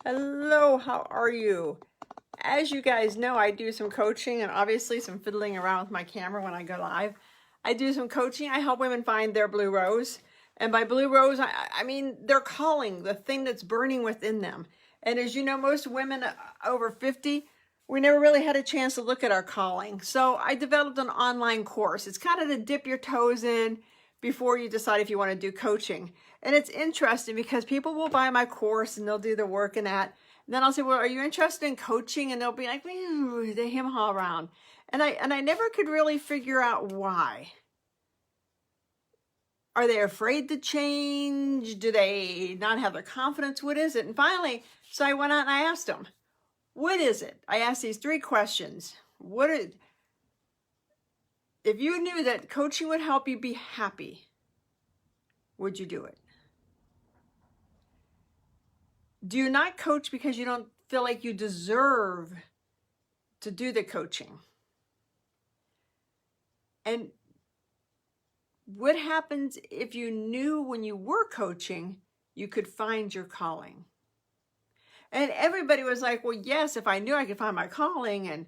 Hello, how are you? As you guys know, I do some coaching and obviously some fiddling around with my camera when I go live. I do some coaching. I help women find their blue rose. And by blue rose, I mean their calling, the thing that's burning within them. And as you know, most women over 50, we never really had a chance to look at our calling. So I developed an online course. It's kind of to dip your toes in before you decide if you want to do coaching. And it's interesting because people will buy my course and they'll do the work in that. And then I'll say, well, are you interested in coaching? And they'll be like, they hem haw around. And I never could really figure out why. Are they afraid to change? Do they not have the confidence? What is it? And finally, so I went out and I asked them, what is it? I asked these 3 questions. If you knew that coaching would help you be happy, would you do it? Do you not coach because you don't feel like you deserve to do the coaching? And what happens if you knew when you were coaching, you could find your calling? And everybody was like, well, yes, if I knew I could find my calling.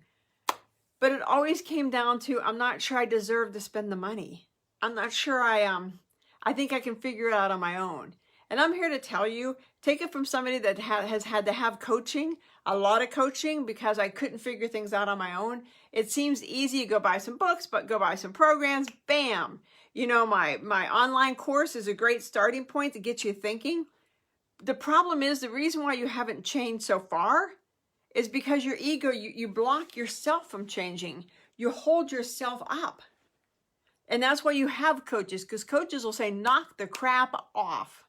But it always came down to, I'm not sure I deserve to spend the money. I'm not sure I think I can figure it out on my own. And I'm here to tell you, take it from somebody that has had to have coaching, a lot of coaching, because I couldn't figure things out on my own. It seems easy to go buy some books, but go buy some programs, bam. You know, my online course is a great starting point to get you thinking. The problem is, the reason why you haven't changed so far is because your ego, you block yourself from changing. You hold yourself up. And that's why you have coaches, because coaches will say, knock the crap off.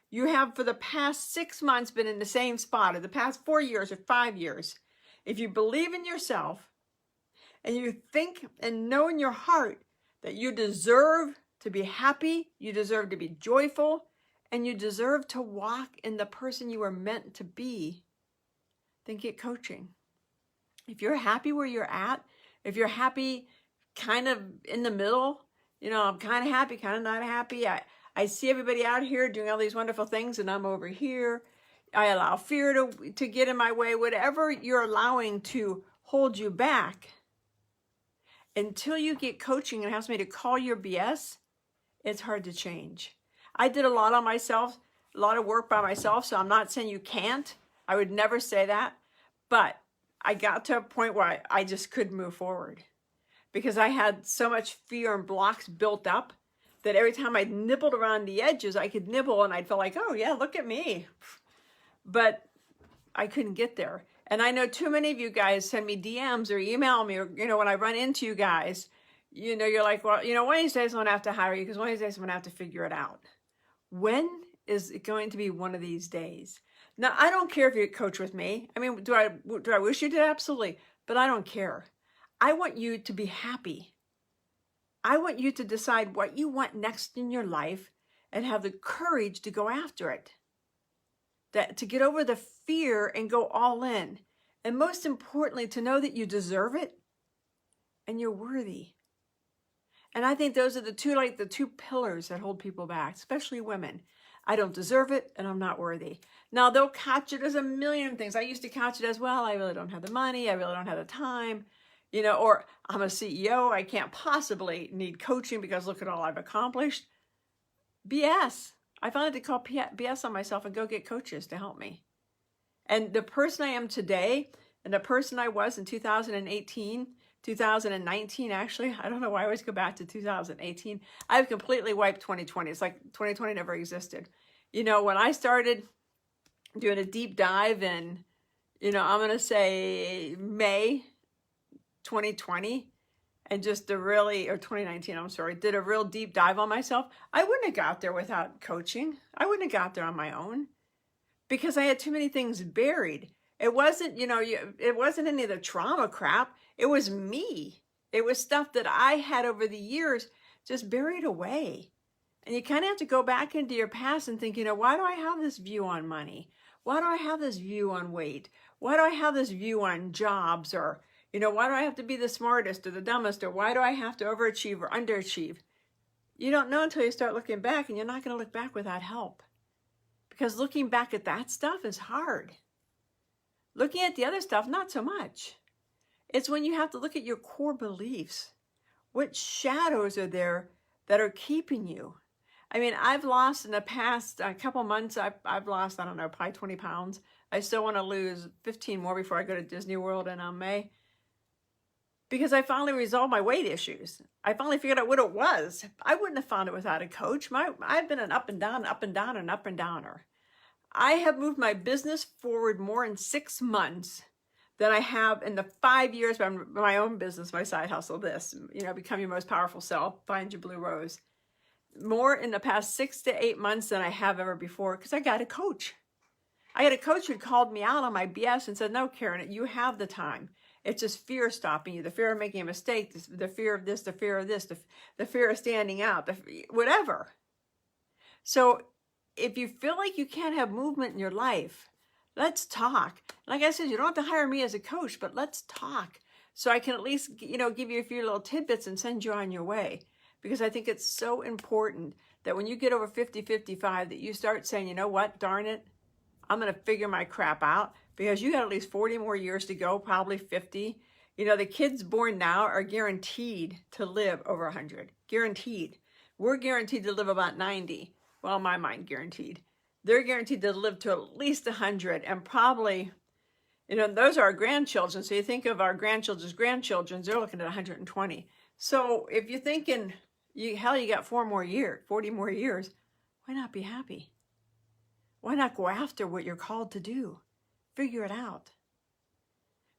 You have for the past 6 months been in the same spot, or the past 4 years or 5 years. If you believe in yourself and you think and know in your heart that you deserve to be happy, you deserve to be joyful, and you deserve to walk in the person you were meant to be, then get coaching. If you're happy where you're at, if you're happy kind of in the middle, you know, I'm kind of happy, kind of not happy. I see everybody out here doing all these wonderful things and I'm over here. I allow fear to get in my way. Whatever you're allowing to hold you back, until you get coaching and have somebody to call your BS, it's hard to change. I did a lot on myself, a lot of work by myself, so I'm not saying you can't. I would never say that. But I got to a point where I just couldn't move forward because I had so much fear and blocks built up that every time I nibbled around the edges, I could nibble and I'd feel like, oh yeah, look at me. But I couldn't get there. And I know too many of you guys send me DMs or email me, or, you know, when I run into you guys, you know, you're like, well, you know, one of these days I'm going to have to hire you because one of these days I'm going to have to figure it out. When is it going to be one of these days? Now, I don't care if you coach with me. I mean, do I wish you did? Absolutely. But I don't care. I want you to be happy. I want you to decide what you want next in your life and have the courage to go after it. To get over the fear and go all in. And most importantly, to know that you deserve it and you're worthy. And I think those are the two pillars that hold people back, especially women. I don't deserve it and I'm not worthy. Now they'll couch it as a million things. I used to couch it as, well, I really don't have the money. I really don't have the time, you know, or I'm a CEO. I can't possibly need coaching because look at all I've accomplished. BS. I found it to call BS on myself and go get coaches to help me. And the person I am today and the person I was in 2018, 2019, actually, I don't know why I always go back to 2018. I've completely wiped 2020. It's like 2020 never existed. You know, when I started doing a deep dive in, you know, I'm going to say May 2020, and just or 2019, I'm sorry, did a real deep dive on myself, I wouldn't have got there without coaching. I wouldn't have got there on my own because I had too many things buried. It wasn't, you know, it wasn't any of the trauma crap. It was me. It was stuff that I had over the years just buried away. And you kind of have to go back into your past and think, you know, why do I have this view on money? Why do I have this view on weight? Why do I have this view on jobs? Or, you know, why do I have to be the smartest or the dumbest? Or why do I have to overachieve or underachieve? You don't know until you start looking back, and you're not going to look back without help. Because looking back at that stuff is hard. Looking at the other stuff, not so much. It's when you have to look at your core beliefs. What shadows are there that are keeping you? I mean, I've lost in the past couple months, I've lost, I don't know, probably 20 pounds. I still want to lose 15 more before I go to Disney World in May. Because I finally resolved my weight issues. I finally figured out what it was. I wouldn't have found it without a coach. I've been an up and down, and up and downer. I have moved my business forward more in 6 months than I have in the 5 years of my own business, my side hustle, become your most powerful self, find your blue rose. More in the past 6 to 8 months than I have ever before, because I got a coach. I had a coach who called me out on my BS and said, no, Karen, you have the time. It's just fear stopping you, the fear of making a mistake, the fear of this, the fear of this, the fear of standing out, whatever. So if you feel like you can't have movement in your life, let's talk. Like I said, you don't have to hire me as a coach, but let's talk so I can at least, give you a few little tidbits and send you on your way. Because I think it's so important that when you get over 50, 55, that you start saying, you know what, darn it, I'm going to figure my crap out, because you got at least 40 more years to go, probably 50. The kids born now are guaranteed to live over 100. Guaranteed. We're guaranteed to live about 90. Well, in my mind, guaranteed. They're guaranteed to live to at least 100, and probably, those are our grandchildren. So you think of our grandchildren's grandchildren, they're looking at 120. So if you're thinking, you got 40 more years, why not be happy? Why not go after what you're called to do? Figure it out.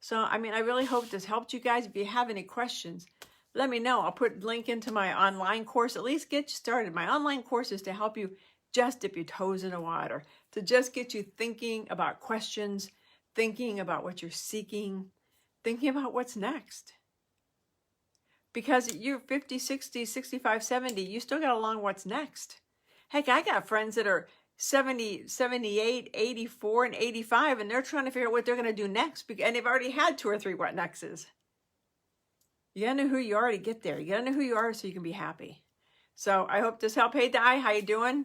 So, I really hope this helped you guys. If you have any questions, let me know. I'll put a link into my online course. At least get you started. My online course is to help you just dip your toes in the water, to just get you thinking about questions, thinking about what you're seeking, thinking about what's next. Because you're 50, 60, 65, 70, you still got a long what's next. Heck, I got friends that are 70, 78, 84, and 85, and they're trying to figure out what they're going to do next, and they've already had 2 or 3 what nexts. You got to know who you are to get there. You got to know who you are so you can be happy. So I hope this helped. Hey, Di, how you doing?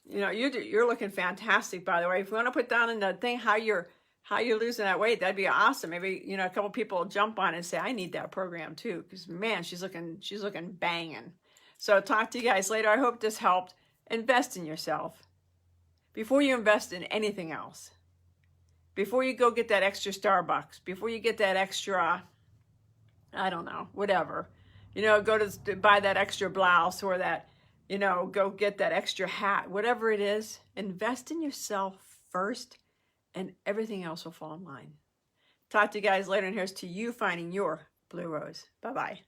You're looking fantastic, by the way. If you want to put down in the thing how you're losing that weight, that'd be awesome. Maybe, a couple people will jump on it and say, I need that program too, because man, she's looking banging. So talk to you guys later. I hope this helped. Invest in yourself before you invest in anything else. Before you go get that extra Starbucks, before you get that extra, I don't know, whatever, go to buy that extra blouse, or that, go get that extra hat, whatever it is, invest in yourself first, and everything else will fall in line. Talk to you guys later, and here's to you finding your blue rose. Bye-bye.